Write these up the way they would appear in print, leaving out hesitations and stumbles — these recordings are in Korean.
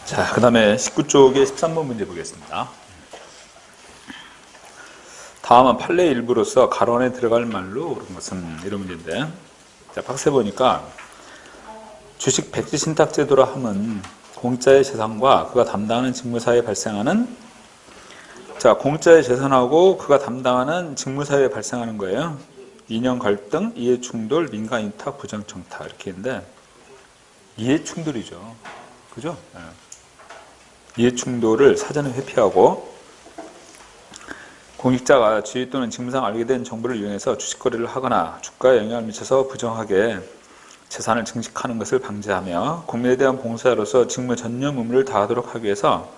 자, 그 다음에 19쪽의 13번 문제 보겠습니다. 다음은 판례의 일부로서 가론에 들어갈 말로 그런 것은 이런 문제인데, 자, 박스에 보니까 주식 백지 신탁 제도라 함은 공짜의 재산과 그가 담당하는 직무사에 발생하는, 자, 공짜의 재산하고 그가 담당하는 직무사에 발생하는 거예요. 이념 갈등, 이해 충돌, 민간 인탁, 부정 청탁 이렇게 있는데, 이해 충돌이죠. 그죠? 네. 이해 충돌을 사전에 회피하고 공익자가 지위 또는 직무상 알게 된 정보를 이용해서 주식 거래를 하거나 주가에 영향을 미쳐서 부정하게 재산을 증식하는 것을 방지하며 국민에 대한 봉사자로서 직무 전념 의무를 다하도록 하기 위해서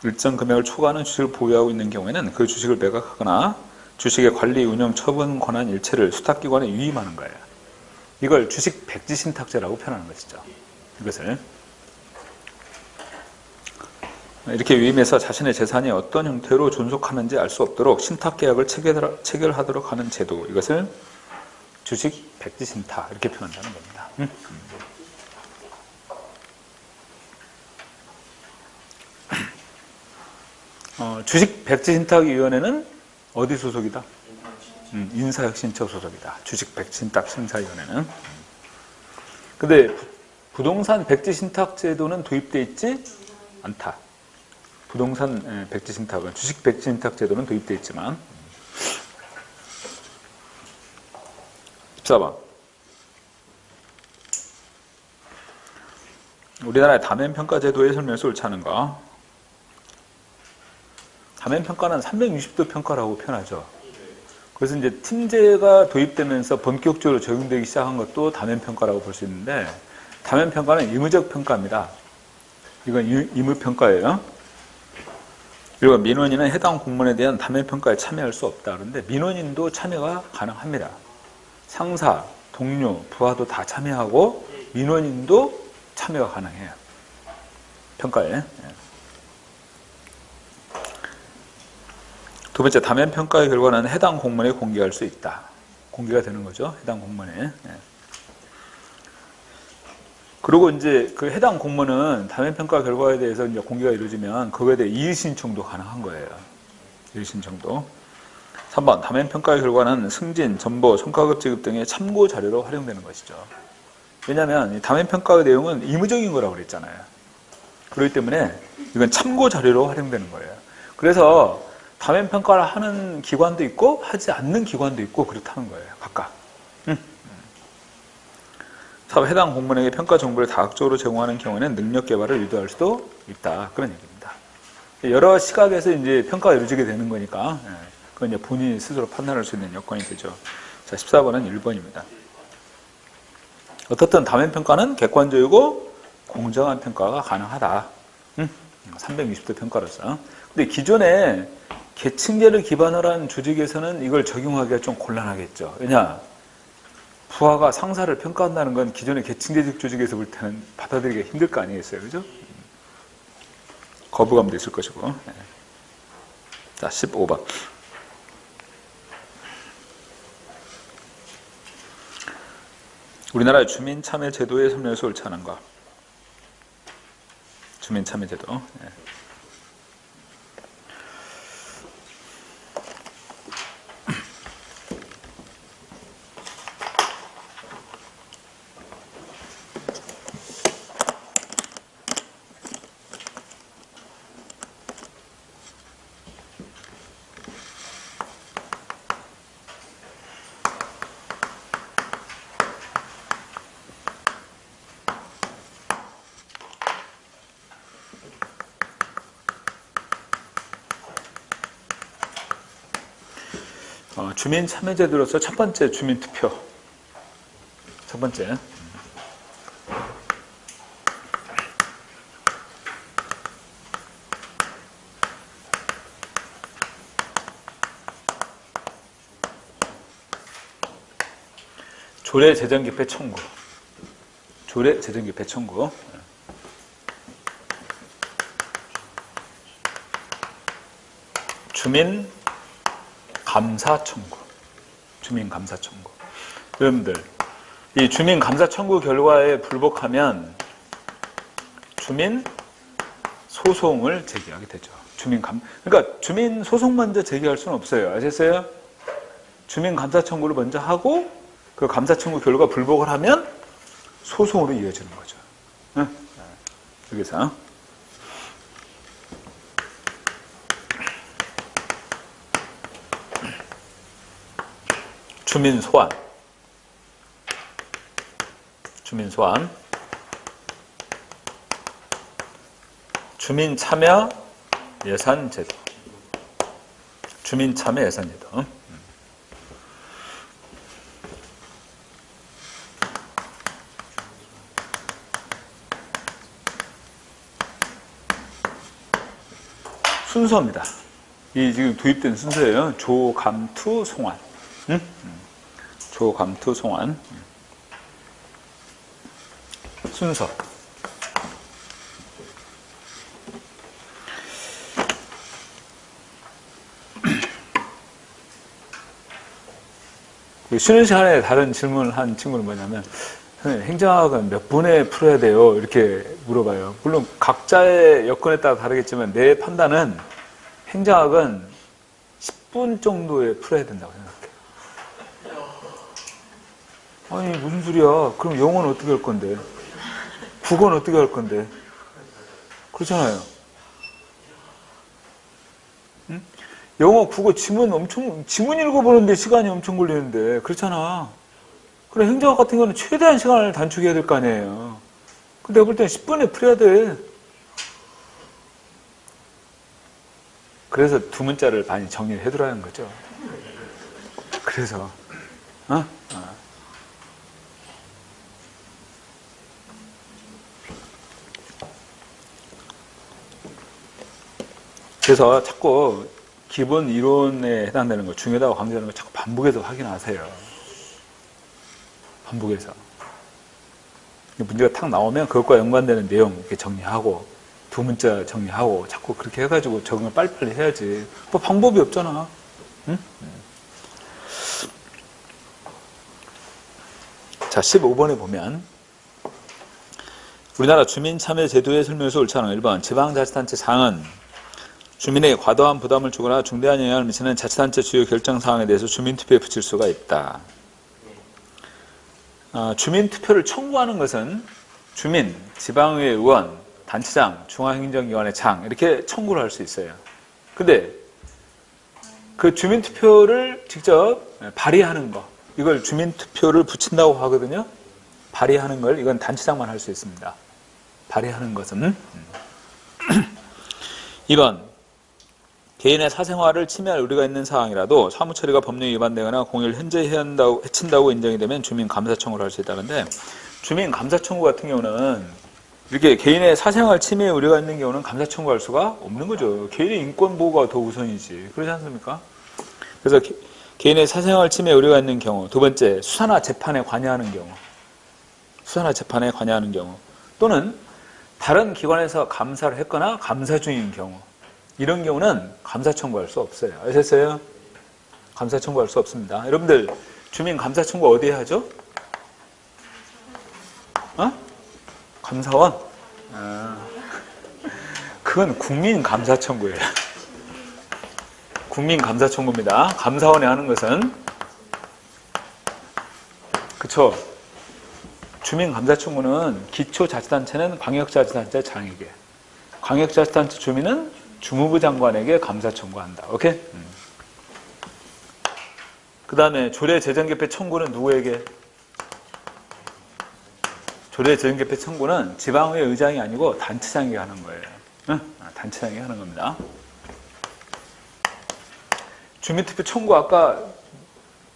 일정 금액을 초과하는 주식을 보유하고 있는 경우에는 그 주식을 매각하거나 주식의 관리, 운영, 처분 권한 일체를 수탁기관에 위임하는 거예요. 이걸 주식 백지 신탁제라고 표현하는 것이죠. 이것을 이렇게 위임해서 자신의 재산이 어떤 형태로 존속하는지 알 수 없도록 신탁계약을 체결하도록 하는 제도, 이것을 주식 백지 신탁 이렇게 표현한다는 겁니다. 주식 백지 신탁위원회는 어디 소속이다? 인사혁신처 소속이다. 주식 백지 신탁 심사위원회는. 근데 부동산 백지 신탁 제도는 도입되어 있지 않다. 부동산 백지 신탁은, 주식 백지 신탁 제도는 도입되어 있지만. 14번. 우리나라의 다면평가 제도의 설명에서 옳지 않은가? 다면평가는 360도 평가라고 표현하죠. 그래서 이제 팀제가 도입되면서 본격적으로 적용되기 시작한 것도 다면평가라고 볼 수 있는데, 다면평가는 의무적 평가입니다. 이건 의무평가예요. 그리고 민원인은 해당 공무원에 대한 다면평가에 참여할 수 없다. 그런데 민원인도 참여가 가능합니다. 상사, 동료, 부하도 다 참여하고 민원인도 참여가 가능해요. 평가에. 두 번째, 다면평가의 결과는 해당 공무원에 공개할 수 있다. 공개가 되는 거죠. 해당 공무원에. 그리고 이제 그 해당 공무원은 다면평가 결과에 대해서 이제 공개가 이루어지면 그거에 대해 이의신청도 가능한 거예요. 이의신청도. 3번, 다면평가의 결과는 승진, 전보, 성과급 지급 등의 참고 자료로 활용되는 것이죠. 왜냐하면 다면평가의 내용은 의무적인 거라고 그랬잖아요. 그렇기 때문에 이건 참고 자료로 활용되는 거예요. 그래서 다면평가를 하는 기관도 있고 하지 않는 기관도 있고 그렇다는 거예요. 각각. 4. 해당 공무원에게 평가 정보를 다각적으로 제공하는 경우에는 능력 개발을 유도할 수도 있다. 그런 얘기입니다. 여러 시각에서 이제 평가가 이루어지게 되는 거니까 그건 이제 본인이 스스로 판단할 수 있는 여건이 되죠. 자, 14번은 1번입니다. 어떻든 다면평가는 객관적이고 공정한 평가가 가능하다. 360도 평가로서. 근데 기존에 계층제를 기반으로 한 조직에서는 이걸 적용하기가 좀 곤란하겠죠. 왜냐? 부하가 상사를 평가한다는 건 기존의 계층제적 조직에서 볼 때는 받아들이기가 힘들 거 아니겠어요. 그죠? 거부감도 있을 것이고. 자, 15번. 우리나라의 주민참여제도의 설명에서 옳지 않은가? 주민참여제도. 주민참여제도로서 첫 번째 주민투표. 첫 번째. 조례 재정 개폐 청구. 조례 재정 개폐 청구. 주민 감사 청구. 주민 감사 청구. 여러분들, 이 주민 감사 청구 결과에 불복하면 주민 소송을 제기하게 되죠. 그러니까 주민 소송 먼저 제기할 수는 없어요. 아셨어요? 주민 감사 청구를 먼저 하고 그 감사 청구 결과 불복을 하면 소송으로 이어지는 거죠. 응? 여기서 주민 소환, 주민 참여 예산 제도, 주민 참여 예산 제도. 순서입니다. 이 지금 도입된 순서예요. 조, 감, 투, 송환. 응? 조, 감, 투, 송환. 순서. 쉬는 시간에 다른 질문을 한 친구는 뭐냐면, 행정학은 몇 분에 풀어야 돼요? 이렇게 물어봐요. 물론 각자의 여건에 따라 다르겠지만 내 판단은 행정학은 10분 정도에 풀어야 된다고 생각해요. 아니 무슨 소리야. 그럼 영어는 어떻게 할 건데? 국어는 어떻게 할 건데? 그렇잖아요. 응? 영어, 국어 지문 읽어보는데 시간이 엄청 걸리는데 그렇잖아. 그래 행정학 같은 경우는 최대한 시간을 단축해야 될 거 아니에요. 근데 내가 볼 때는 10분에 풀어야 돼. 그래서 두 문자를 많이 정리를 해두라는 거죠. 그래서 그래서 자꾸 기본 이론에 해당되는 거, 중요하다고 강조하는 거 자꾸 반복해서 확인하세요. 반복해서. 문제가 탁 나오면 그것과 연관되는 내용 이렇게 정리하고 두 문자 정리하고 자꾸 그렇게 해가지고 적응을 빨리빨리 해야지. 뭐 방법이 없잖아. 응? 자, 15번에 보면 우리나라 주민참여제도의 설명에서 옳지 않은 1번 지방자치단체 장은 주민에게 과도한 부담을 주거나 중대한 영향을 미치는 자치단체 주요 결정사항에 대해서 주민투표에 붙일 수가 있다. 주민투표를 청구하는 것은 주민, 지방의회 의원, 단체장, 중앙행정기관의 장 이렇게 청구를 할 수 있어요. 근데 그 주민투표를 직접 발의하는 거 이걸 주민투표를 붙인다고 하거든요. 발의하는 걸 이건 단체장만 할 수 있습니다. 발의하는 것은 2번 개인의 사생활을 침해할 우려가 있는 사항이라도 사무처리가 법령에 위반되거나 공익을 해친다고 인정이 되면 주민감사 청구를 할 수 있다는데 주민감사 청구 같은 경우는 이렇게 개인의 사생활 침해 우려가 있는 경우는 감사 청구할 수가 없는 거죠. 개인의 인권 보호가 더 우선이지. 그렇지 않습니까? 그래서 개인의 사생활 침해 우려가 있는 경우 두 번째 수사나 재판에 관여하는 경우 또는 다른 기관에서 감사를 했거나 감사 중인 경우 이런 경우는 감사 청구할 수 없어요. 아셨어요? 감사 청구할 수 없습니다. 여러분들 주민 감사 청구 어디에 하죠? 감사원? 그건 국민 감사 청구예요. 국민 감사 청구입니다. 감사원에 하는 것은 그쵸? 주민 감사 청구는 기초자치단체는 광역자치단체 장에게, 광역자치단체 주민은 주무부 장관에게 감사 청구한다. 오케이? 그 다음에 조례재정개표 청구는 누구에게? 조례재정개표 청구는 지방의회 의장이 아니고 단체장이 하는 거예요. 단체장이 하는 겁니다. 주민투표 청구 아까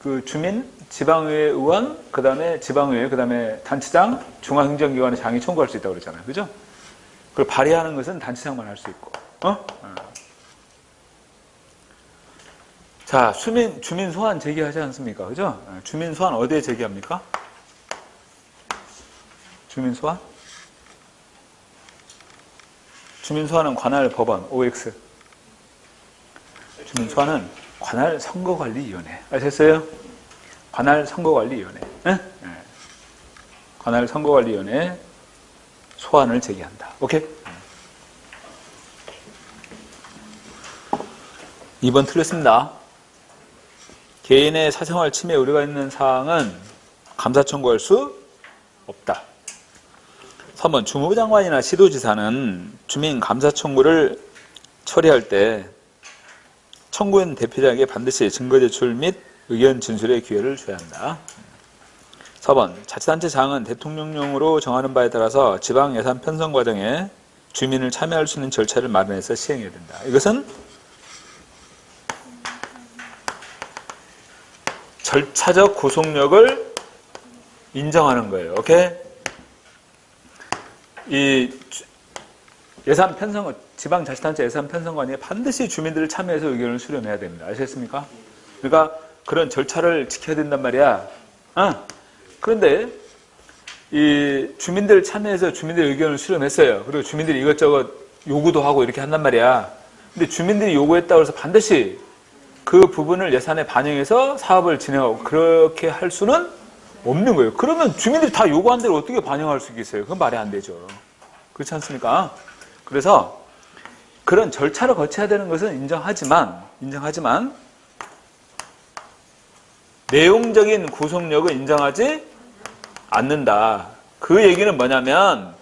그 주민, 지방의회 의원, 그 다음에 지방의회, 그 다음에 단체장, 중앙행정기관의 장이 청구할 수 있다고 그랬잖아요. 그죠? 그걸 발의하는 것은 단체장만 할 수 있고. 자, 주민 소환 제기하지 않습니까? 그죠? 주민 소환 어디에 제기합니까? 주민 소환? 주민 소환은 관할 법원, OX. 주민 소환은 관할 선거관리위원회. 아셨어요? 관할 선거관리위원회. 관할 선거관리위원회 소환을 제기한다. 오케이? 2번 틀렸습니다. 개인의 사생활 침해 우려가 있는 사항은 감사 청구할 수 없다. 3번 주무부 장관이나 시도지사는 주민 감사 청구를 처리할 때 청구인 대표자에게 반드시 증거 제출 및 의견 진술의 기회를 줘야 한다. 4번 자치단체장은 대통령령으로 정하는 바에 따라서 지방 예산 편성 과정에 주민을 참여할 수 있는 절차를 마련해서 시행해야 된다. 이것은 절차적 구속력을 인정하는 거예요. 오케이? 이 예산 편성, 지방자치단체 예산 편성관에 반드시 주민들을 참여해서 의견을 수렴해야 됩니다. 아시겠습니까? 그러니까 그런 절차를 지켜야 된단 말이야. 그런데 이 주민들 참여해서 주민들 의견을 수렴했어요. 그리고 주민들이 이것저것 요구도 하고 이렇게 한단 말이야. 근데 주민들이 요구했다고 해서 반드시 그 부분을 예산에 반영해서 사업을 진행하고 그렇게 할 수는 없는 거예요. 그러면 주민들이 다 요구한 대로 어떻게 반영할 수 있겠어요? 그건 말이 안 되죠. 그렇지 않습니까? 그래서 그런 절차를 거쳐야 되는 것은 인정하지만 내용적인 구속력을 인정하지 않는다. 그 얘기는 뭐냐면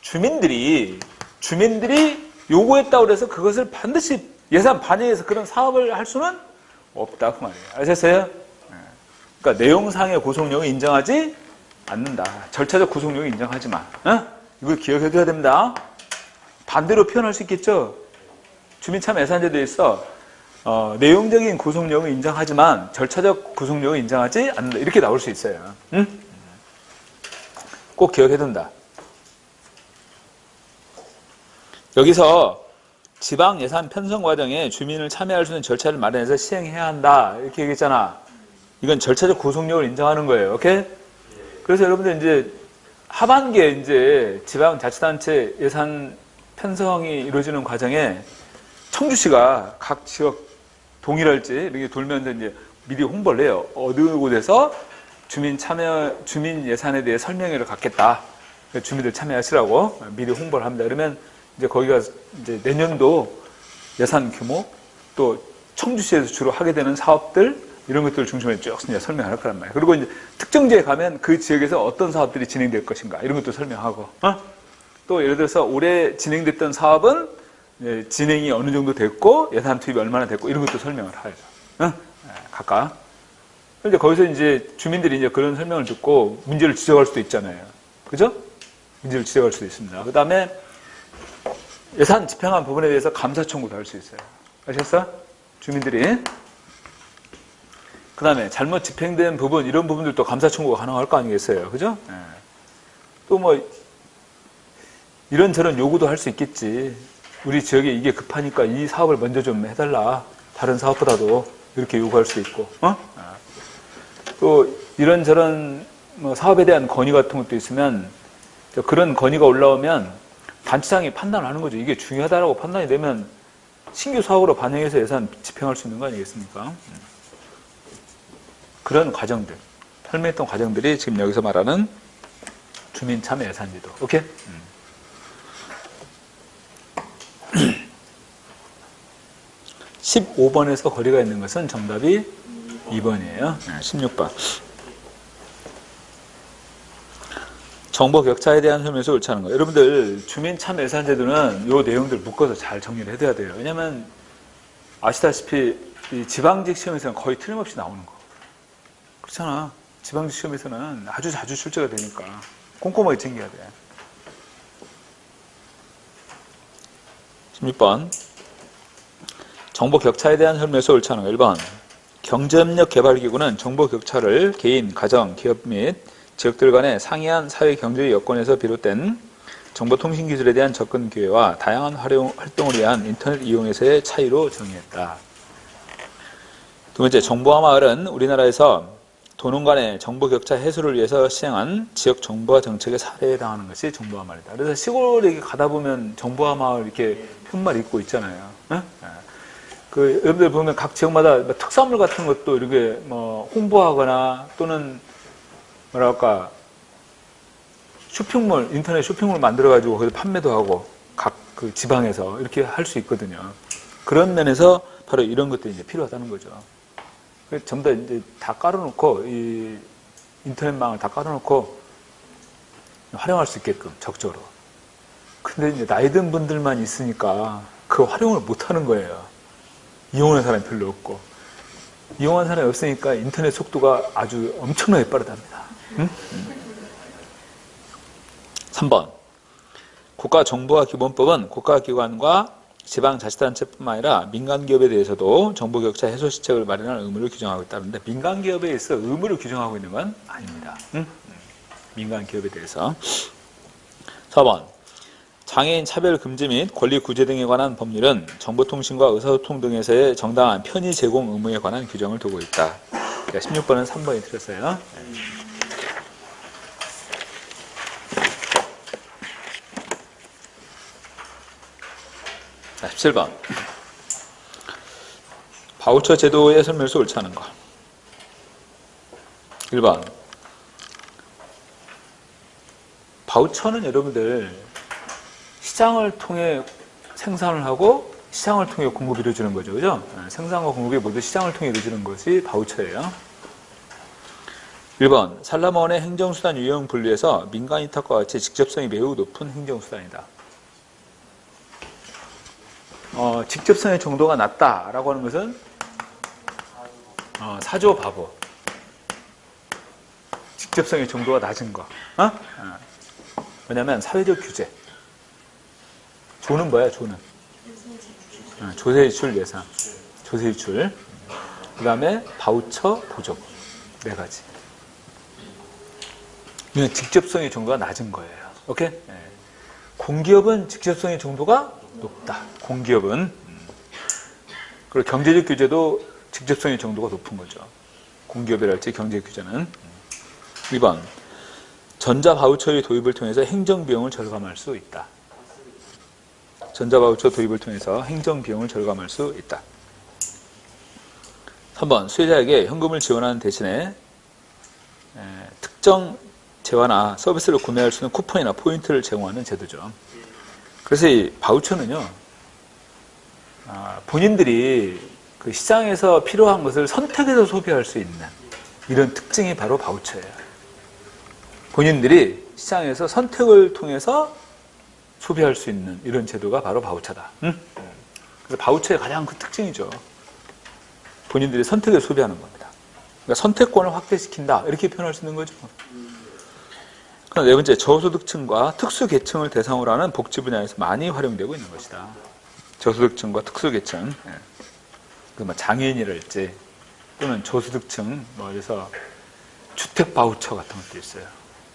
주민들이 요구했다고 해서 그것을 반드시 예산 반영해서 그런 사업을 할 수는 없다. 그 말이에요. 아셨어요? 그러니까 내용상의 구속력을 인정하지 않는다. 절차적 구속력을 인정하지만 이걸 기억해둬야 됩니다. 반대로 표현할 수 있겠죠. 주민참여 예산제도에 있어 내용적인 구속력을 인정하지만 절차적 구속력을 인정하지 않는다. 이렇게 나올 수 있어요. 응? 꼭 기억해둔다. 여기서 지방 예산 편성 과정에 주민을 참여할 수 있는 절차를 마련해서 시행해야 한다. 이렇게 얘기했잖아. 이건 절차적 구속력을 인정하는 거예요. 오케이? 그래서 여러분들 이제 하반기에 이제 지방자치단체 예산 편성이 이루어지는 과정에 청주시가 각 지역 동일할지 이렇게 돌면서 이제 미리 홍보를 해요. 어느 곳에서 주민 예산에 대해 설명회를 갖겠다. 주민들 참여하시라고 미리 홍보를 합니다. 그러면 이제 거기가 이제 내년도 예산 규모 또 청주시에서 주로 하게 되는 사업들 이런 것들을 중심으로 쭉 설명할 거란 말이에요. 그리고 이제 특정 지역에 가면 그 지역에서 어떤 사업들이 진행될 것인가 이런 것도 설명하고 또 예를 들어서 올해 진행됐던 사업은 진행이 어느 정도 됐고 예산 투입이 얼마나 됐고 이런 것도 설명을 하죠. 각각. 그런데 거기서 이제 주민들이 이제 그런 설명을 듣고 문제를 지적할 수도 있잖아요. 그죠? 문제를 지적할 수도 있습니다. 그 다음에 예산 집행한 부분에 대해서 감사 청구도 할 수 있어요. 아셨어? 주민들이. 그 다음에 잘못 집행된 부분, 이런 부분들도 감사 청구가 가능할 거 아니겠어요? 그죠? 또 뭐, 이런저런 요구도 할 수 있겠지. 우리 지역에 이게 급하니까 이 사업을 먼저 좀 해달라. 다른 사업보다도. 이렇게 요구할 수 있고, 또, 이런저런 뭐 사업에 대한 건의 같은 것도 있으면, 그런 건의가 올라오면 단체장이 판단을 하는 거죠. 이게 중요하다라고 판단이 되면 신규 사업으로 반영해서 예산 집행할 수 있는 거 아니겠습니까? 그런 과정들, 설명했던 과정들이 지금 여기서 말하는 주민 참여 예산제도. 오케이? 15번에서 거리가 있는 것은 정답이 2번이에요. 16번. 정보 격차에 대한 설명에서 옳지 않은 거예요. 여러분들 주민 참여 예산제도는 이 내용들 묶어서 잘 정리를 해둬야 돼요. 왜냐하면 아시다시피 이 지방직 시험에서는 거의 틀림없이 나오는 거. 그렇잖아. 지방직 시험에서는 아주 자주 출제가 되니까 꼼꼼하게 챙겨야 돼. 16번. 정보 격차에 대한 설명에서 옳지 않은 거. 1번. 경제협력 개발기구는 정보 격차를 개인, 가정, 기업 및 지역들 간의 상이한 사회 경제의 여건에서 비롯된 정보통신기술에 대한 접근 기회와 다양한 활동을 위한 인터넷 이용에서의 차이로 정의했다. 두 번째, 정보화 마을은 우리나라에서 도농 간의 정보 격차 해소를 위해서 시행한 지역 정보화 정책의 사례에 해당하는 것이 정보화 마을이다. 그래서 시골에 가다 보면 정보화 마을 이렇게 편말 입고 있잖아요. 그 여러분들 보면 각 지역마다 특산물 같은 것도 이렇게 뭐 홍보하거나 또는 뭐랄까 쇼핑몰, 인터넷 쇼핑몰 만들어가지고 거기서 판매도 하고 각 그 지방에서 이렇게 할 수 있거든요. 그런 면에서 바로 이런 것들이 이제 필요하다는 거죠. 전부 다 이제 다 깔아놓고, 이 인터넷망을 다 깔아놓고 활용할 수 있게끔 적극적으로. 근데 이제 나이 든 분들만 있으니까 그 활용을 못 하는 거예요. 이용하는 사람이 별로 없고. 이용하는 사람이 없으니까 인터넷 속도가 아주 엄청나게 빠르답니다. 응? 3번. 국가정보화기본법은 국가기관과 지방자치단체뿐만 아니라 민간기업에 대해서도 정보격차 해소 시책을 마련할 의무를 규정하고 있다는데 민간기업에 대해서 의무를 규정하고 있는 건 아닙니다. 응? 민간기업에 대해서. 4번. 장애인 차별 금지 및 권리 구제 등에 관한 법률은 정보통신과 의사소통 등에서의 정당한 편의 제공 의무에 관한 규정을 두고 있다. 그러니까 16번은 3번이 틀렸어요. 자, 17번. 바우처 제도의 설명서 옳지 않은 거. 1번. 바우처는 여러분들 시장을 통해 생산을 하고 시장을 통해 공급이 이루어지는 거죠. 그죠? 생산과 공급이 모두 시장을 통해 이루어지는 것이 바우처예요. 1번. 산람원의 행정수단 유형 분류에서 민간위탁과 같이 직접성이 매우 높은 행정수단이다. 직접성의 정도가 낮다라고 하는 것은 사조 바보. 직접성의 정도가 낮은 거. 왜냐하면 사회적 규제. 조는 뭐야, 조는? 조세유출 예산. 조세유출. 그 다음에 바우처 보조금. 4가지. 이건 직접성의 정도가 낮은 거예요. 오케이? 공기업은 직접성의 정도가 높다. 공기업은. 그리고 경제적 규제도 직접성의 정도가 높은 거죠. 공기업이랄지 경제적 규제는. 2번. 전자바우처의 도입을 통해서 행정비용을 절감할 수 있다. 전자바우처 도입을 통해서 행정비용을 절감할 수 있다. 3번. 수혜자에게 현금을 지원하는 대신에 특정 재화나 서비스를 구매할 수 있는 쿠폰이나 포인트를 제공하는 제도죠. 그래서 이 바우처는요, 본인들이 그 시장에서 필요한 것을 선택해서 소비할 수 있는 이런 특징이 바로 바우처예요. 본인들이 시장에서 선택을 통해서 소비할 수 있는 이런 제도가 바로 바우처다. 응? 그래서 바우처의 가장 큰 특징이죠. 본인들이 선택해서 소비하는 겁니다. 그러니까 선택권을 확대시킨다. 이렇게 표현할 수 있는 거죠. 그럼 4번째, 저소득층과 특수계층을 대상으로 하는 복지 분야에서 많이 활용되고 있는 것이다. 저소득층과 특수계층. 그 장애인이랄지 또는 저소득층, 그래서 주택 바우처 같은 것도 있어요.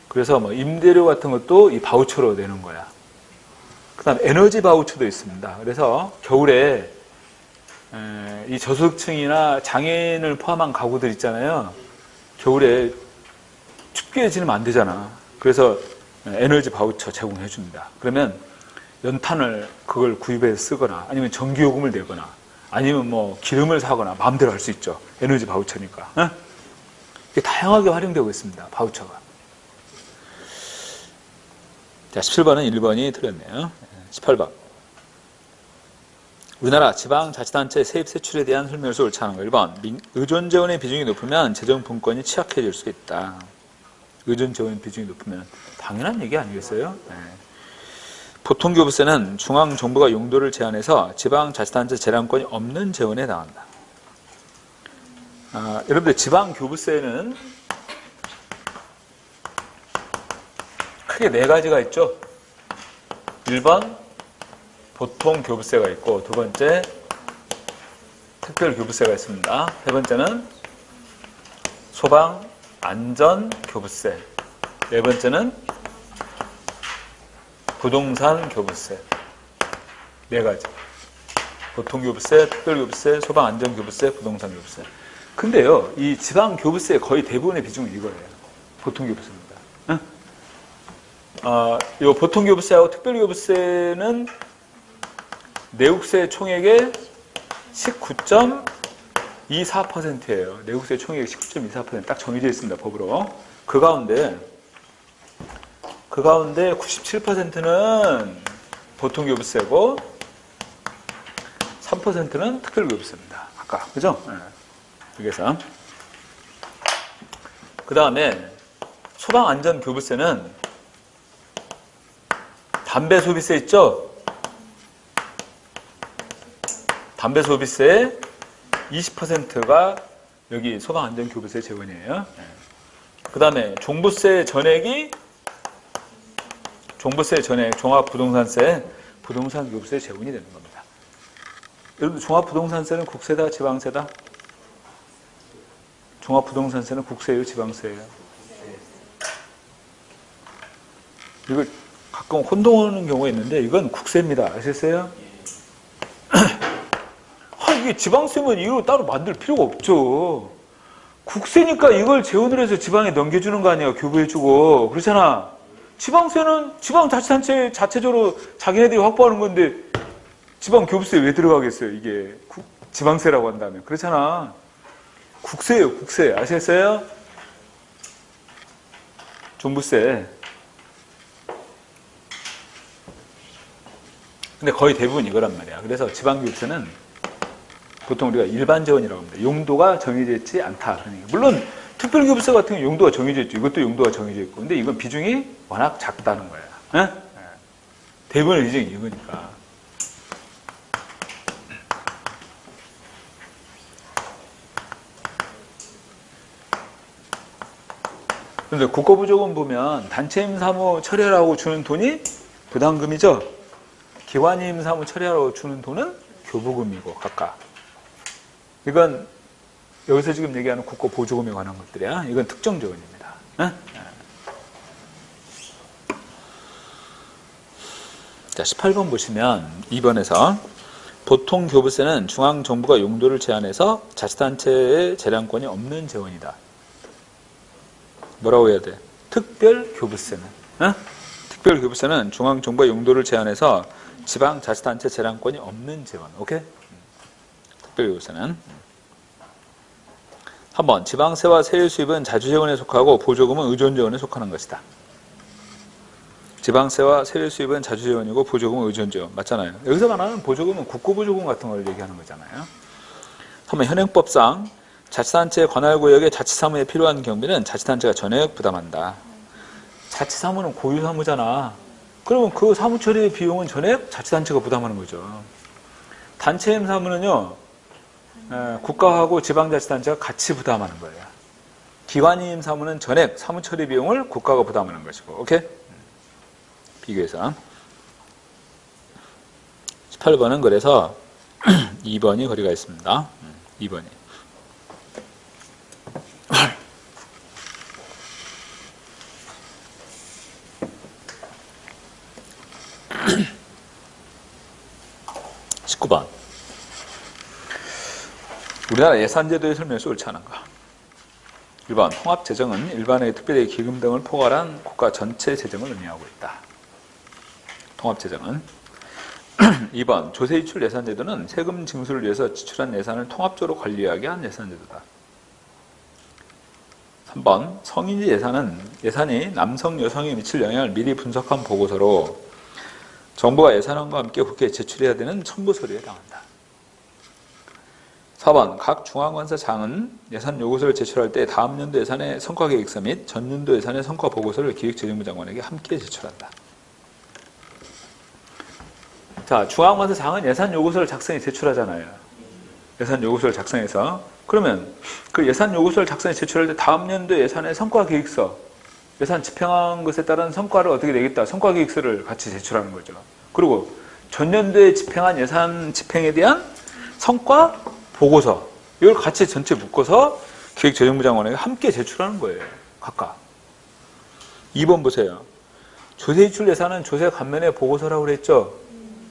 그래서 임대료 같은 것도 이 바우처로 내는 거야. 그 다음 에너지 바우처도 있습니다. 그래서 겨울에 이 저소득층이나 장애인을 포함한 가구들 있잖아요. 겨울에 춥게 지내면 안 되잖아. 그래서 에너지 바우처 제공해 줍니다. 그러면 연탄을 그걸 구입해서 쓰거나 아니면 전기요금을 내거나 아니면 기름을 사거나 마음대로 할 수 있죠. 에너지 바우처니까. 이게 다양하게 활용되고 있습니다. 바우처가. 자, 17번은 1번이 틀렸네요. 18번. 우리나라 지방자치단체 세입 세출에 대한 설명서 옳지 않은 거. 1번. 의존재원의 비중이 높으면 재정분권이 취약해질 수 있다. 의존재원 비중이 높으면 당연한 얘기 아니겠어요? 네. 보통교부세는 중앙정부가 용도를 제한해서 지방자치단체 재량권이 없는 재원에 해당한다. 여러분들 지방교부세는 크게 4가지가 있죠. 1번 보통교부세가 있고 2번째 특별교부세가 있습니다. 3번째는 소방안전교부세, 4번째는 부동산교부세. 4가지. 보통교부세, 특별교부세, 소방안전교부세, 부동산교부세. 근데요, 이 지방교부세의 거의 대부분의 비중은 이거예요. 보통교부세입니다. 응? 이 보통교부세하고 특별교부세는 내국세 총액의 19.24%예요. 내국세 총액의 19.24% 딱 정해져 있습니다. 법으로. 그 가운데 97%는 보통교부세고 3% 80%는 특별교부세입니다. 아까 그죠? 여기서 그 다음에 소방안전교부세는 담배 소비세 있죠? 담배 소비세 20%가 여기 소방안전교부세 재원이에요. 그 다음에 종부세 전액이 종합부동산세, 부동산교부세 재원이 되는 겁니다. 여러분 종합부동산세는 국세다, 지방세다? 종합부동산세는 국세예요, 지방세예요? 이걸 가끔 혼동하는 경우가 있는데 이건 국세입니다. 아셨어요? 이게 지방세면 이거 따로 만들 필요가 없죠. 국세니까 이걸 재원을 해서 지방에 넘겨주는 거 아니야. 교부해주고. 그렇잖아. 지방세는 지방자치단체 자체적으로 자기네들이 확보하는 건데 지방교부세 왜 들어가겠어요? 이게 지방세라고 한다면. 그렇잖아. 국세예요. 국세. 아셨어요? 종부세. 근데 거의 대부분 이거란 말이야. 그래서 지방교부세는 보통 우리가 일반 재원이라고 합니다. 용도가 정해져 있지 않다. 물론 특별교부세 같은 경우 용도가 정해져 있죠. 이것도 용도가 정해져 있고. 근데 이건 비중이 워낙 작다는 거야. 에? 대부분의 비중이 이거니까. 그런데 국가보조금 보면 단체임 사무 처리하라고 주는 돈이 부담금이죠. 기관임 사무 처리하라고 주는 돈은 교부금이고 각각. 이건 여기서 지금 얘기하는 국가보조금에 관한 것들이야. 이건 특정 재원입니다. 자, 18번 보시면 2번에서 보통 교부세는 중앙정부가 용도를 제한해서 자치단체의 재량권이 없는 재원이다. 뭐라고 해야 돼? 특별교부세는 특별교부세는 중앙정부가 용도를 제한해서 지방자치단체 재량권이 없는 재원. 오케이? 특별교부세는 3번 지방세와 세율 수입은 자주재원에 속하고 보조금은 의존재원에 속하는 것이다. 지방세와 세율 수입은 자주재원이고 보조금은 의존재원. 맞잖아요. 여기서 말하는 보조금은 국고보조금 같은 걸 얘기하는 거잖아요. 3번 현행법상 자치단체 관할구역의 자치사무에 필요한 경비는 자치단체가 전액 부담한다. 자치사무는 고유사무잖아. 그러면 그 사무처리의 비용은 전액 자치단체가 부담하는 거죠. 단체임 사무는요. 국가하고 지방자치단체가 같이 부담하는 거예요. 기관임 사무는 전액 사무처리 비용을 국가가 부담하는 것이고. 오케이? 비교해서 18번은 그래서 2번이 거리가 있습니다. 2번이 19번 우리나라 예산제도의 설명에서 옳지 않은가? 1번 통합재정은 일반의 특별히 기금 등을 포괄한 국가 전체 재정을 의미하고 있다. 통합재정은 2번 조세이출 예산제도는 세금 징수를 위해서 지출한 예산을 통합적으로 관리하게 한 예산제도다. 3번 성인지 예산이 남성, 여성에 미칠 영향을 미리 분석한 보고서로 정부가 예산안과 함께 국회에 제출해야 되는 첨부 서류에 해당한다. 4번 각 중앙관서장은 예산 요구서를 제출할 때 다음 연도 예산의 성과계획서 및 전년도 예산의 성과보고서를 기획재정부 장관에게 함께 제출한다. 자, 중앙관서장은 예산 요구서를 작성해 제출하잖아요. 예산 요구서를 작성해서 그러면 그 예산 요구서를 작성해 제출할 때 다음 연도 예산의 성과계획서 예산 집행한 것에 따른 성과를 어떻게 내겠다. 성과계획서를 같이 제출하는 거죠. 그리고 전년도에 집행한 예산 집행에 대한 성과 보고서 이걸 같이 전체 묶어서 기획재정부 장관에게 함께 제출하는 거예요. 각각. 2번 보세요. 조세이출 예산은 조세 감면의 보고서라고 그랬죠.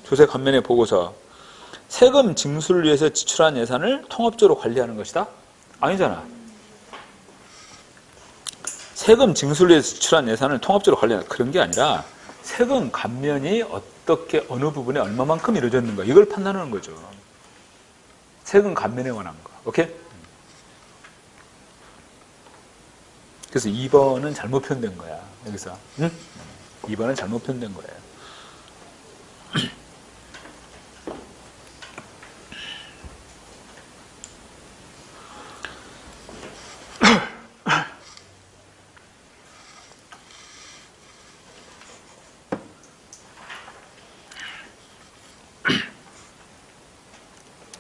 조세 감면의 보고서. 세금 징수를 위해서 지출한 예산을 통합적으로 관리하는 것이다? 아니잖아. 세금 징수를 위해서 지출한 예산을 통합적으로 관리하는 그런 게 아니라 세금 감면이 어떻게 어느 부분에 얼마만큼 이루어졌는가 이걸 판단하는 거죠. 세금 감면에 관한 거. 오케이? 그래서 2번은 잘못 표현된 거야. 여기서. 응? 2번은 잘못 표현된 거예요.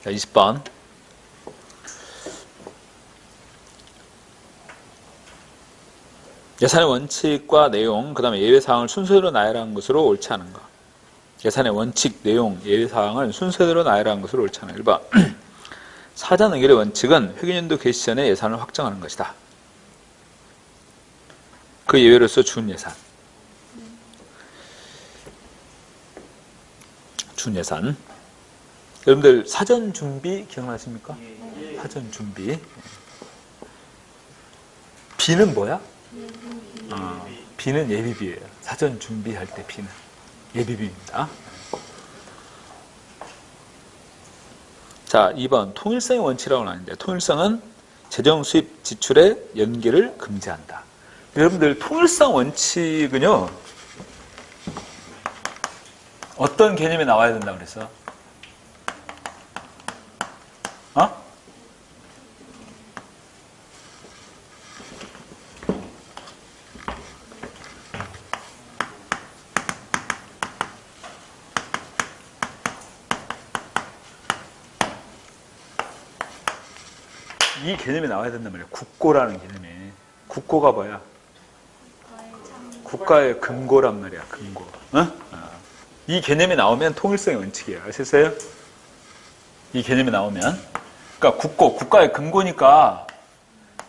자, 20번. 예산의 원칙과 내용, 그 다음에 예외사항을 순서대로 나열한 것으로 옳지 않은 것. 예산의 원칙, 내용, 예외사항을 순서대로 나열한 것으로 옳지 않은 것. 1번. 사전 의결의 원칙은 회계연도 개시 전에 예산을 확정하는 것이다. 그 예외로서 준예산. 준예산. 여러분들 사전 준비 기억나십니까? 사전 준비. B는 뭐야? B는 예비비예요. 사전 준비할 때 B는 예비비입니다. 자, 2번 통일성의 원칙이라고 나왔는데 통일성은 재정 수입 지출의 연계를 금지한다. 여러분들 통일성 원칙은요 어떤 개념이 나와야 된다고 그랬어? 이 개념이 나와야 된단 말이야. 국고라는 개념이. 국고가 뭐야? 국가의 금고란 말이야. 금고. 이 개념이 나오면 통일성의 원칙이에요. 아셨어요? 이 개념이 나오면. 그러니까 국고, 국가의 금고니까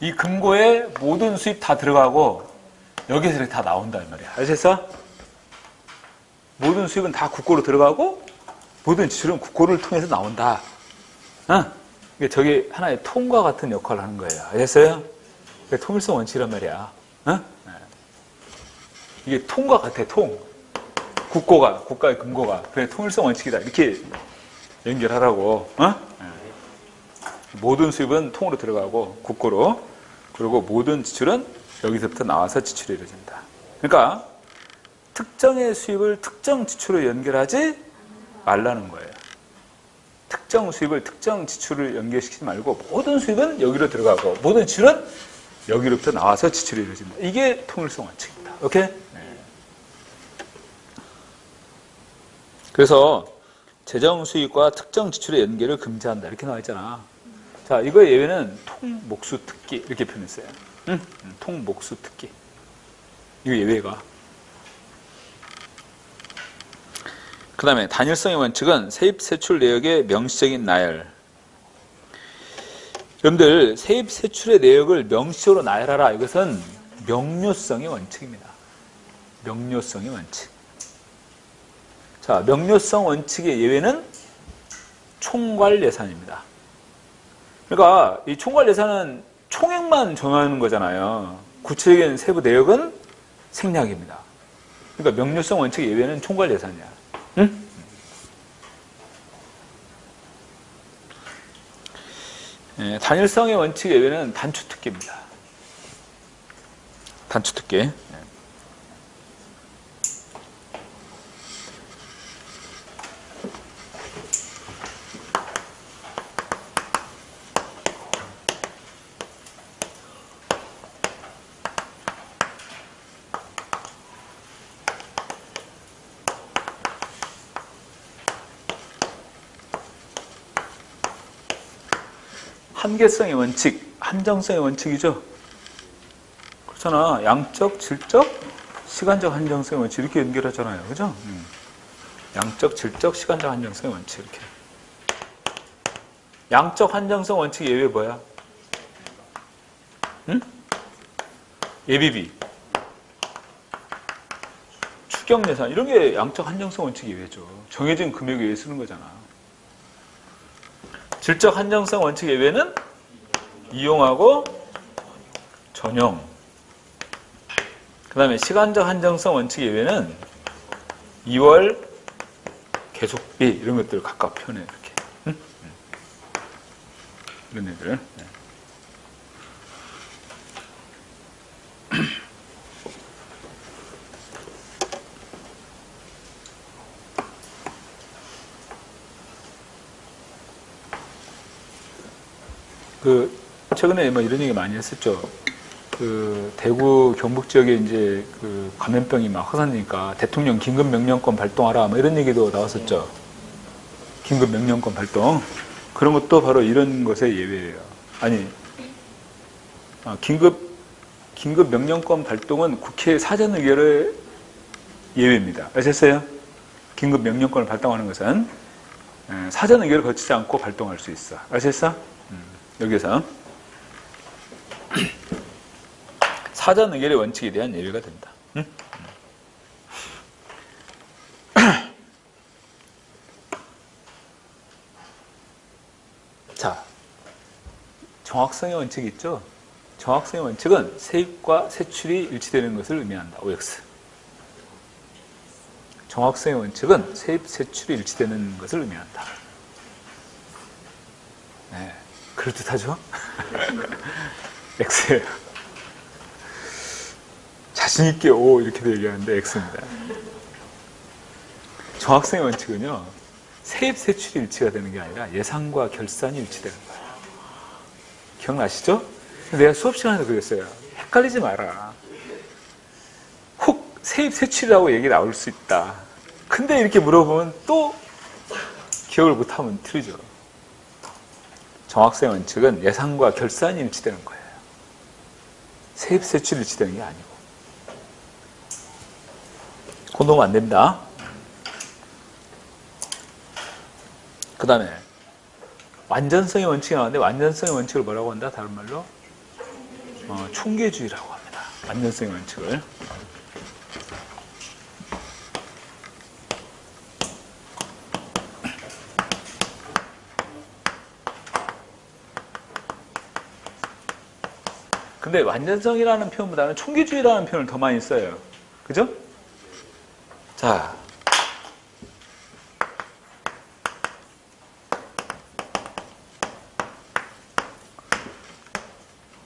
이 금고에 모든 수입 다 들어가고 여기서 이렇게 다 나온단 말이야. 아셨어? 모든 수입은 다 국고로 들어가고 모든 지출은 국고를 통해서 나온다. 저게 하나의 통과 같은 역할을 하는 거예요. 아셨어요? 통일성 원칙이란 말이야. 이게 통과 같아, 통. 국고가, 국가의 금고가. 그래, 통일성 원칙이다. 이렇게 연결하라고. 모든 수입은 통으로 들어가고, 국고로. 그리고 모든 지출은 여기서부터 나와서 지출이 이루어진다. 그러니까, 특정의 수입을 특정 지출로 연결하지 말라는 거예요. 특정 수입을 특정 지출을 연결시키지 말고 모든 수입은 여기로 들어가고 모든 지출은 여기로부터 나와서 지출이 이루어진다. 이게 통일성 원칙입니다. 오케이? 네. 그래서 재정 수입과 특정 지출의 연계를 금지한다. 이렇게 나와 있잖아. 자, 이거의 예외는 통목수 특기 이렇게 표현했어요. 통목수 특기. 이거 예외가. 그 다음에 단일성의 원칙은 세입 세출 내역의 명시적인 나열. 여러분들 세입 세출의 내역을 명시적으로 나열하라. 이것은 명료성의 원칙입니다. 명료성의 원칙. 자, 명료성 원칙의 예외는 총괄 예산입니다. 그러니까 이 총괄 예산은 총액만 정하는 거잖아요. 구체적인 세부 내역은 생략입니다. 그러니까 명료성 원칙의 예외는 총괄 예산이야. 응? 단일성의 원칙 예외는 단추특기입니다. 단추특기. 한계성의 원칙, 한정성의 원칙이죠. 그렇잖아. 양적, 질적, 시간적 한정성의 원칙 이렇게 연결하잖아요. 그죠? 양적, 질적, 시간적 한정성의 원칙 이렇게. 양적 한정성 원칙 예외 뭐야? 응? 예비비, 추경예산 이런 게 양적 한정성 원칙 예외죠. 정해진 금액 외에 쓰는 거잖아. 질적 한정성 원칙 예외는 이용하고 전용. 그 다음에 시간적 한정성 원칙 예외는 2월 계속비 이런 것들을 각각 표현해 이렇게. 응? 이런 애들. 최근에 뭐 이런 얘기 많이 했었죠. 대구 경북 지역에 이제 감염병이 막 확산되니까 대통령 긴급 명령권 발동하라 뭐 이런 얘기도 나왔었죠. 긴급 명령권 발동. 그런 것도 바로 이런 것의 예외예요. 아니, 긴급 명령권 발동은 국회 사전 의결의 예외입니다. 아셨어요? 긴급 명령권을 발동하는 것은 사전 의결을 거치지 않고 발동할 수 있어. 아셨어? 여기서 사전 의결의 원칙에 대한 예외가 된다. 응? 자, 정확성의 원칙이 있죠? 정확성의 원칙은 세입과 세출이 일치되는 것을 의미한다. OX. 정확성의 원칙은 세입, 세출이 일치되는 것을 의미한다. 네, 그럴듯하죠? X예요. 자신있게 O 이렇게도 얘기하는데 X입니다. 정확성의 원칙은요, 세입, 세출이 일치가 되는 게 아니라 예상과 결산이 일치되는 거예요. 기억나시죠? 내가 수업 시간에도 그랬어요. 헷갈리지 마라. 혹 세입, 세출이라고 얘기 나올 수 있다. 근데 이렇게 물어보면 또 기억을 못하면 틀리죠. 정확성의 원칙은 예상과 결산이 일치되는 거예요. 세입, 세출이 일치되는 게 아니고. 그거 놓으면 안 됩니다. 그 다음에 완전성의 원칙이 나왔는데 완전성의 원칙을 뭐라고 한다? 다른 말로 총계주의라고 합니다. 완전성의 원칙을. 근데 완전성이라는 표현보다는 총계주의라는 표현을 더 많이 써요. 그죠? 자,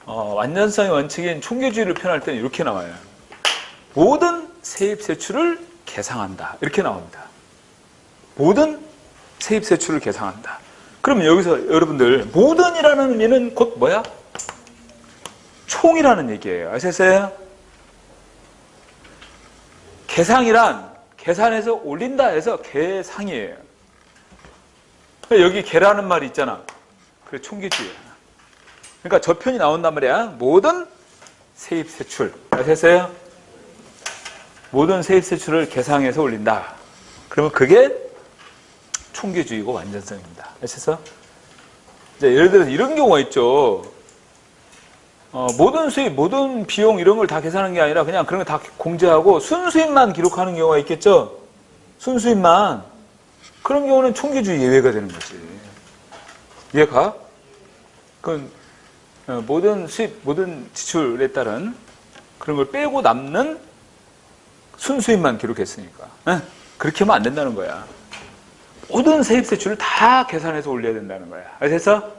완전성의 원칙인 총계주의를 표현할 때는 이렇게 나와요. 모든 세입 세출을 계상한다. 이렇게 나옵니다. 모든 세입 세출을 계상한다. 그러면 여기서 여러분들 모든이라는 의미는 곧 뭐야? 총이라는 얘기예요. 아셨어요? 계상이란 계산해서 올린다 해서 계상이에요. 여기 계라는 말이 있잖아. 그래, 총계주의야. 그러니까 저 편이 나온단 말이야. 모든 세입 세출. 아셨어요? 모든 세입 세출을 계상해서 올린다. 그러면 그게 총계주의고 완전성입니다. 아셨어? 예를 들어서 이런 경우가 있죠. 모든 수입, 모든 비용 이런 걸 다 계산하는 게 아니라 그냥 그런 거 다 공제하고 순수입만 기록하는 경우가 있겠죠. 순수입만. 그런 경우는 총계주의 예외가 되는 거지. 이해가? 그건 모든 수입, 모든 지출에 따른 그런 걸 빼고 남는 순수입만 기록했으니까. 그렇게 하면 안 된다는 거야. 모든 세입 세출을 다 계산해서 올려야 된다는 거야. 아셨어?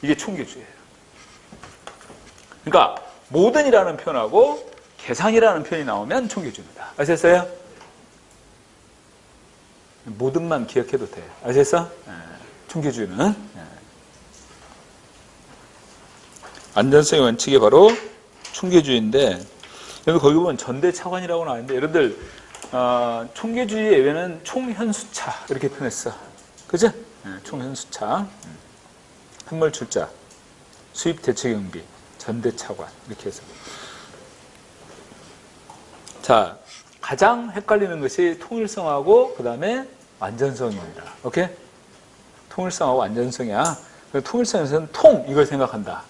이게 총계주의예요. 그러니까 모든이라는 표현하고 계상이라는 표현이 나오면 총계주의입니다. 아셨어요? 모든만 기억해도 돼. 아셨어? 총계주의는. 안전성의 원칙이 바로 총계주의인데, 여기 거기 보면 전대차관이라고 나왔는데, 여러분들 총계주의 예외는 총현수차 이렇게 표현했어. 그죠? 총현수차, 현물출자, 수입대책경비, 전대차관 이렇게 해서. 자, 가장 헷갈리는 것이 통일성하고 그 다음에 완전성입니다. 오케이? 통일성하고 완전성이야. 통일성에서는 통 이걸 생각한다.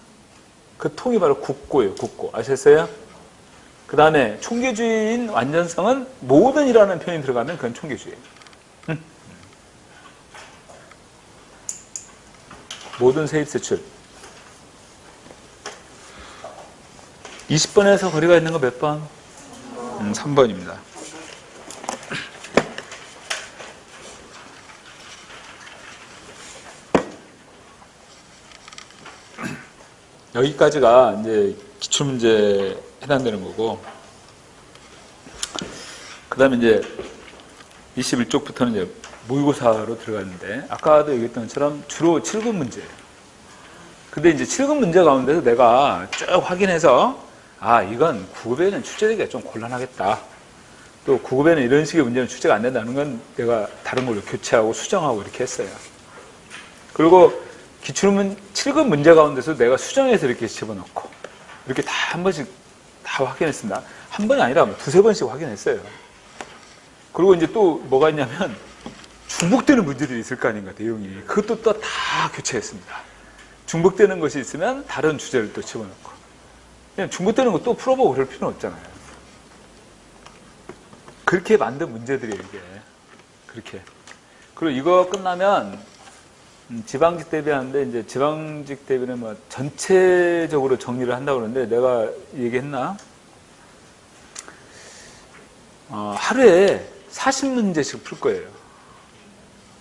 그 통이 바로 국고예요. 국고. 아셨어요? 그 다음에 총계주의인 완전성은 모든이라는 표현이 들어가면 그건 총계주의예요. 모든 세입세출. 20번에서 거리가 있는 거 몇 번? 3번입니다. 여기까지가 이제 기출문제에 해당되는 거고, 그 다음에 이제 21쪽부터는 이제 모의고사로 들어갔는데, 아까도 얘기했던 것처럼 주로 7급 문제예요. 근데 이제 7급 문제 가운데서 내가 쭉 확인해서, 이건 9급에는 출제되기가 좀 곤란하겠다. 또 9급에는 이런 식의 문제는 출제가 안 된다는 건 내가 다른 걸로 교체하고 수정하고 이렇게 했어요. 그리고 기출문 7급 문제 가운데서 내가 수정해서 이렇게 집어넣고 이렇게 다 한 번씩 다 확인했습니다. 한 번이 아니라 두세 번씩 확인했어요. 그리고 이제 또 뭐가 있냐면 중복되는 문제들이 있을 거 아닌가, 내용이. 그것도 또 다 교체했습니다. 중복되는 것이 있으면 다른 주제를 또 집어넣고. 그냥 중복되는 거 또 풀어보고 그럴 필요는 없잖아요. 그렇게 만든 문제들이에요, 이게. 그렇게. 그리고 이거 끝나면 지방직 대비하는데, 이제 지방직 대비는 뭐 전체적으로 정리를 한다고 그러는데, 내가 얘기했나? 하루에 40문제씩 풀 거예요.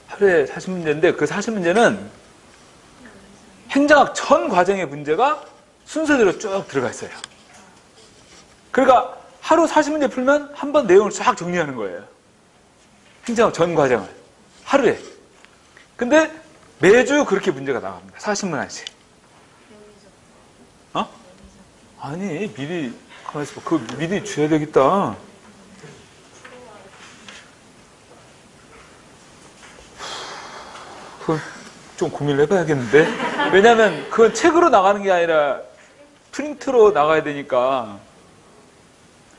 하루에 40문제인데, 그 40문제는 행정학 전 과정의 문제가 순서대로 쭉 들어가 있어요. 그러니까 하루 40문제 풀면 한 번 내용을 쫙 정리하는 거예요. 행정학 전 과정을. 하루에. 근데 매주 그렇게 문제가 나갑니다. 40문항씩. 아니, 미리, 가만히 있어. 그거 미리 줘야 되겠다. 그건 좀 고민을 해봐야겠는데. 왜냐면 그건 책으로 나가는 게 아니라 프린트로 나가야 되니까.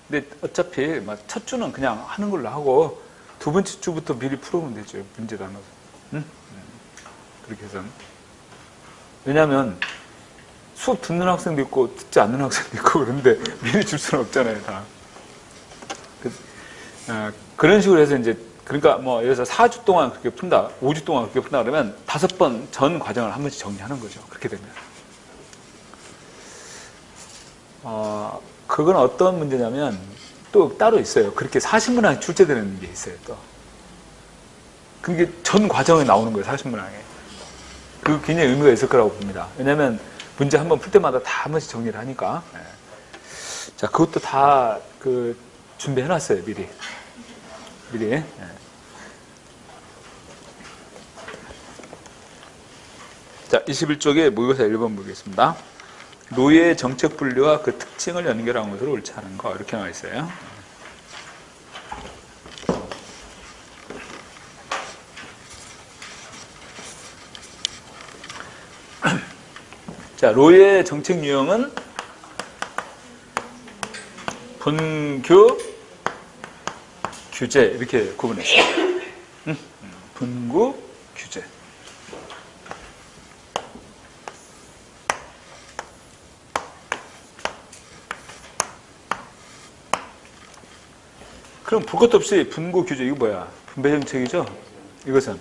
근데 어차피 첫 주는 그냥 하는 걸로 하고 두 번째 주부터 미리 풀어오면 되죠. 문제 나눠서. 응? 그렇게 해서. 왜냐면 수업 듣는 학생도 있고 듣지 않는 학생도 있고 그런데 미리 줄 수는 없잖아요, 다. 그런 식으로 해서 이제 그러니까 뭐 예를 들어서 4주 동안 그렇게 푼다, 5주 동안 그렇게 푼다 그러면 5번 전 과정을 한 번씩 정리하는 거죠. 그렇게 되면. 그건 어떤 문제냐면 또 따로 있어요. 그렇게 40문항이 출제되는 게 있어요, 또. 그게 전 과정에 나오는 거예요, 40문항에. 그 굉장히 의미가 있을 거라고 봅니다. 왜냐면 문제 한 번 풀 때마다 다 한 번씩 정리를 하니까. 자, 그것도 다 준비해놨어요, 미리. 자, 21쪽에 모의고사 1번 보겠습니다. 노예 정책 분류와 그 특징을 연결한 것으로 옳지 않은 거, 이렇게 나와 있어요. 자, 로의 정책 유형은 분규, 규제, 이렇게 구분했어요. 분구, 규제. 그럼 볼 것도 없이 분구, 규제, 이거 뭐야? 분배정책이죠? 이것은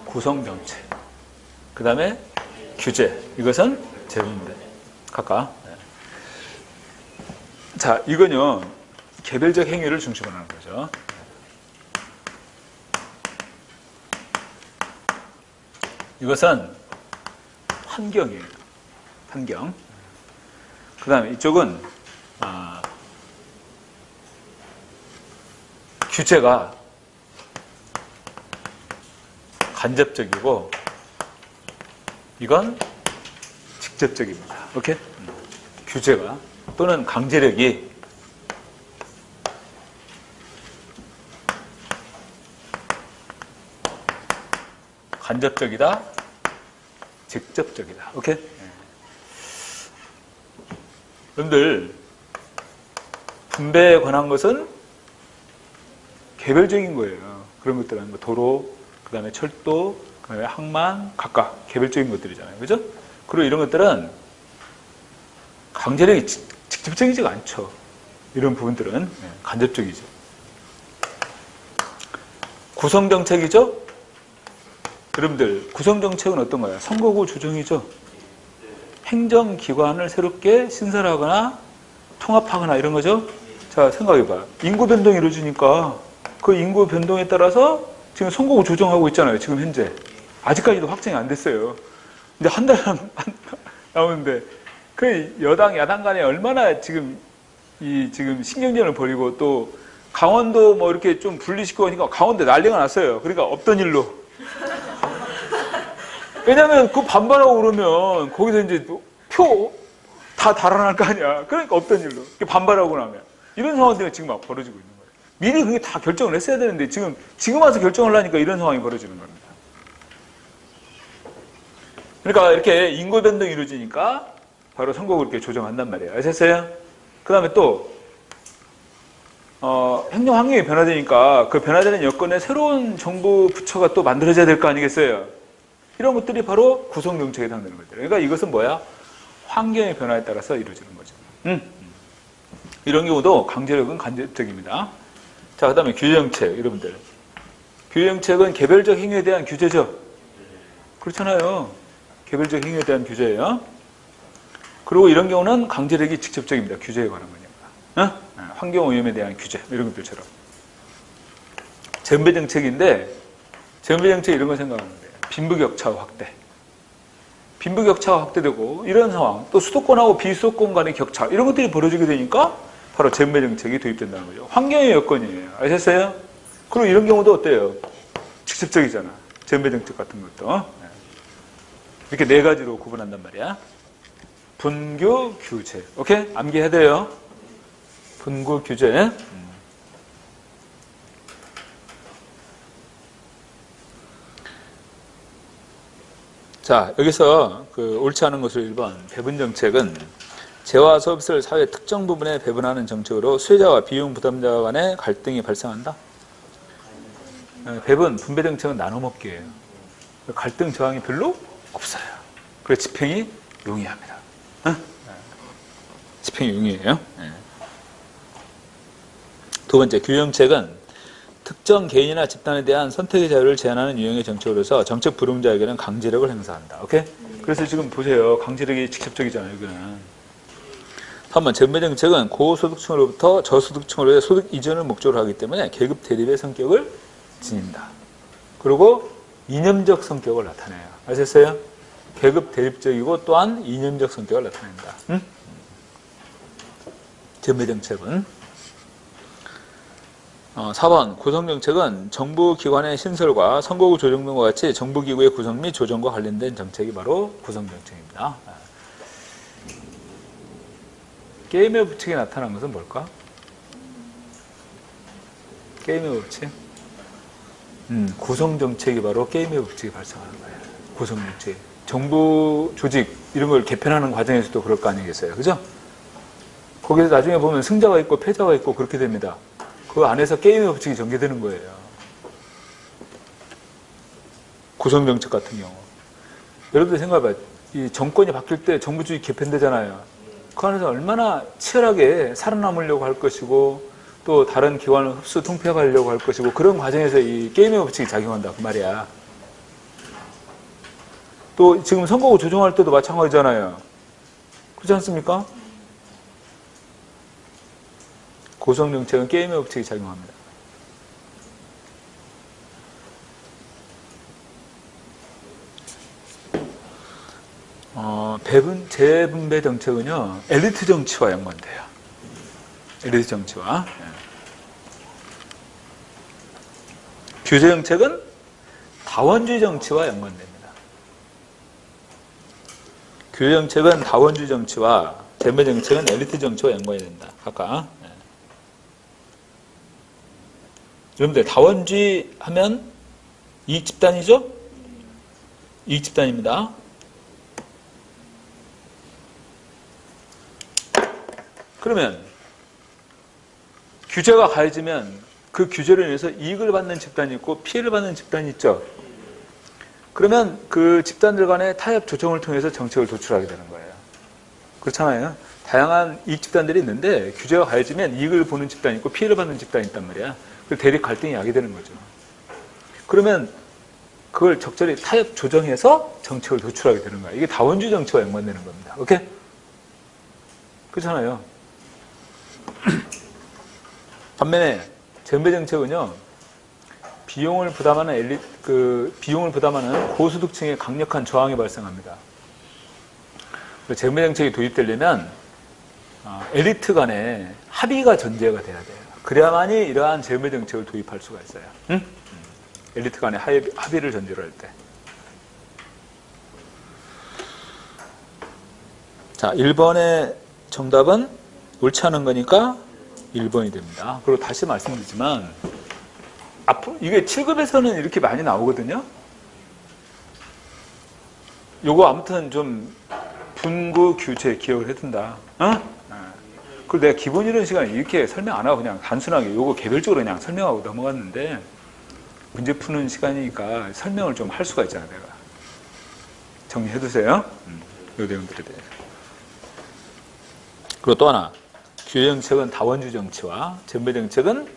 구성정책. 그 다음에 규제. 이것은 재분배. 각각. 자, 이건요, 개별적 행위를 중심으로 하는 거죠. 이것은 환경이에요. 환경. 그 다음에 이쪽은 규제가 간접적이고 이건 직접적입니다. 오케이? 규제가 또는 강제력이 간접적이다, 직접적이다. 오케이? 여러분들 분배에 관한 것은 개별적인 거예요. 그런 것들은 뭐 도로, 그 다음에 철도, 그 다음에 항만, 각각 개별적인 것들이잖아요. 그죠? 그리고 이런 것들은 강제력이 직접적이지가 않죠. 이런 부분들은 간접적이죠. 구성정책이죠? 여러분들, 구성정책은 어떤 거예요? 선거구 조정이죠? 행정기관을 새롭게 신설하거나 통합하거나 이런 거죠? 자, 생각해봐요. 인구 변동이 이루어지니까 그 인구 변동에 따라서 지금 선거구 조정하고 있잖아요. 지금 현재. 아직까지도 확정이 안 됐어요. 근데 한 달 나오는데 그 여당, 야당 간에 얼마나 지금 지금 신경전을 벌이고 또 강원도 뭐 이렇게 좀 분리시키고 하니까 강원도 난리가 났어요. 그러니까 없던 일로. 왜냐면 그 반발하고 그러면 거기서 이제 표 다 달아날 거 아니야. 그러니까 없던 일로. 반발하고 나면. 이런 상황들이 지금 막 벌어지고 있는 거예요. 미리 그게 다 결정을 했어야 되는데 지금 와서 결정을 하니까 이런 상황이 벌어지는 겁니다. 그러니까 이렇게 인구 변동이 이루어지니까 바로 선거구를 이렇게 조정한단 말이에요. 아셨어요? 그 다음에 또 행정 환경이 변화되니까 그 변화되는 여건에 새로운 정부 부처가 또 만들어져야 될 거 아니겠어요? 이런 것들이 바로 구성정책에 해당되는 거죠. 그러니까 이것은 뭐야? 환경의 변화에 따라서 이루어지는 거죠. 이런 경우도 강제력은 간접적입니다. 자, 그 다음에 규제정책, 여러분들. 규제정책은 개별적 행위에 대한 규제죠. 그렇잖아요. 개별적 행위에 대한 규제예요. 그리고 이런 경우는 강제력이 직접적입니다. 규제에 관한 거니까. 환경오염에 대한 규제, 이런 것들처럼. 전배정책인데, 전배정책 이런 거 생각하면 돼요. 빈부격차 확대. 빈부격차가 확대되고, 이런 상황, 또 수도권하고 비수도권 간의 격차, 이런 것들이 벌어지게 되니까, 바로 전배정책이 도입된다는 거죠. 환경의 여건이에요. 아셨어요? 그리고 이런 경우도 어때요? 직접적이잖아. 전배정책 같은 것도. 이렇게 네 가지로 구분한단 말이야. 분규, 규제. 오케이? 암기해야 돼요. 분규, 규제. 자, 여기서 옳지 않은 것을 1번. 배분정책은 재화 서비스를 사회 특정 부분에 배분하는 정책으로 수혜자와 비용 부담자 간의 갈등이 발생한다. 배분, 분배 정책은 나눠먹기예요. 갈등 저항이 별로 없어요. 그래서 집행이 용이합니다. 집행이 용이해요. 두 번째, 규정책은 특정 개인이나 집단에 대한 선택의 자유를 제한하는 유형의 정책으로서 정책 불응자에게는 강제력을 행사한다. 오케이? 그래서 지금 보세요. 강제력이 직접적이잖아요. 여기는. 3번, 전배정책은 고소득층으로부터 저소득층으로의 소득 이전을 목적으로 하기 때문에 계급 대립의 성격을 지닌다. 그리고 이념적 성격을 나타내요. 아셨어요? 계급 대립적이고 또한 이념적 성격을 나타낸다. 전배정책은 4번, 구성정책은 정부기관의 신설과 선거구 조정 등과 같이 정부기구의 구성 및 조정과 관련된 정책이 바로 구성정책입니다. 게임의 법칙이 나타난 것은 뭘까? 게임의 법칙? 구성정책이 바로 게임의 법칙이 발생하는 거예요. 구성정책. 정부 조직 이런 걸 개편하는 과정에서도 그럴 거 아니겠어요. 그죠? 거기서 나중에 보면 승자가 있고 패자가 있고 그렇게 됩니다. 그 안에서 게임의 법칙이 전개되는 거예요. 구성정책 같은 경우. 여러분들 생각해봐요. 이 정권이 바뀔 때 정부 조직 개편되잖아요. 그 안에서 얼마나 치열하게 살아남으려고 할 것이고 또 다른 기관을 흡수 통폐합하려고 할 것이고 그런 과정에서 이 게임의 법칙이 작용한다 그 말이야. 또 지금 선거구 조정할 때도 마찬가지잖아요. 그렇지 않습니까? 구성정책은 게임의 법칙이 작용합니다. 재분배 정책은요, 엘리트 정치와 연관돼요. 엘리트 정치와. 규제 정책은 다원주의 정치와 연관됩니다. 규제 정책은 다원주의 정치와 재분배 정책은 엘리트 정치와 연관이 된다. 각각. 여러분들, 다원주의 하면 이익 집단이죠? 이익 집단입니다. 그러면 규제가 가해지면 그 규제로 인해서 이익을 받는 집단이 있고 피해를 받는 집단이 있죠. 그러면 그 집단들 간의 타협 조정을 통해서 정책을 도출하게 되는 거예요. 그렇잖아요. 다양한 이익 집단들이 있는데 규제가 가해지면 이익을 보는 집단이 있고 피해를 받는 집단이 있단 말이야. 그 대립 갈등이 야기되는 거죠. 그러면 그걸 적절히 타협 조정해서 정책을 도출하게 되는 거야. 이게 다원주의 정치와 연관되는 겁니다. 오케이? 그렇잖아요. 반면에 전배 정책은요, 비용을 부담하는 고소득층의 강력한 저항이 발생합니다. 전배 정책이 도입되려면 엘리트 간의 합의가 전제가 돼야 돼요. 그래야만이 이러한 전배 정책을 도입할 수가 있어요. 엘리트 간의 합의를 전제로 할 때. 자, 1번의 정답은 옳지 않은 거니까 1번이 됩니다. 그리고 다시 말씀드리지만 앞으로 이게 7급에서는 이렇게 많이 나오거든요. 요거 아무튼 좀 분구 규제 기억을 해둔다. 어? 그리고 내가 기본 이론 시간에 이렇게 설명 안 하고 그냥 단순하게 요거 개별적으로 그냥 설명하고 넘어갔는데 문제 푸는 시간이니까 설명을 좀 할 수가 있잖아, 내가. 정리해두세요. 요 내용들에 대해서. 그리고 또 하나. 규제 정책은 다원주 정치와 전배 정책은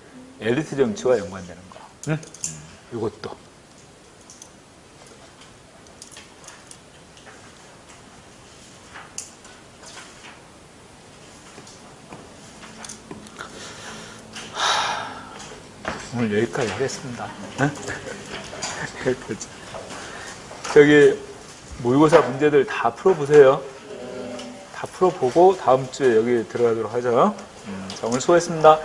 엘리트 정치와 연관되는 거. 응? 이것도. 오늘 여기까지 하겠습니다. 응? 여기까지. 저기 모의고사 문제들 다 풀어보세요. 다 풀어보고 다음 주에 여기 들어가도록 하죠. 자, 오늘 수고했습니다.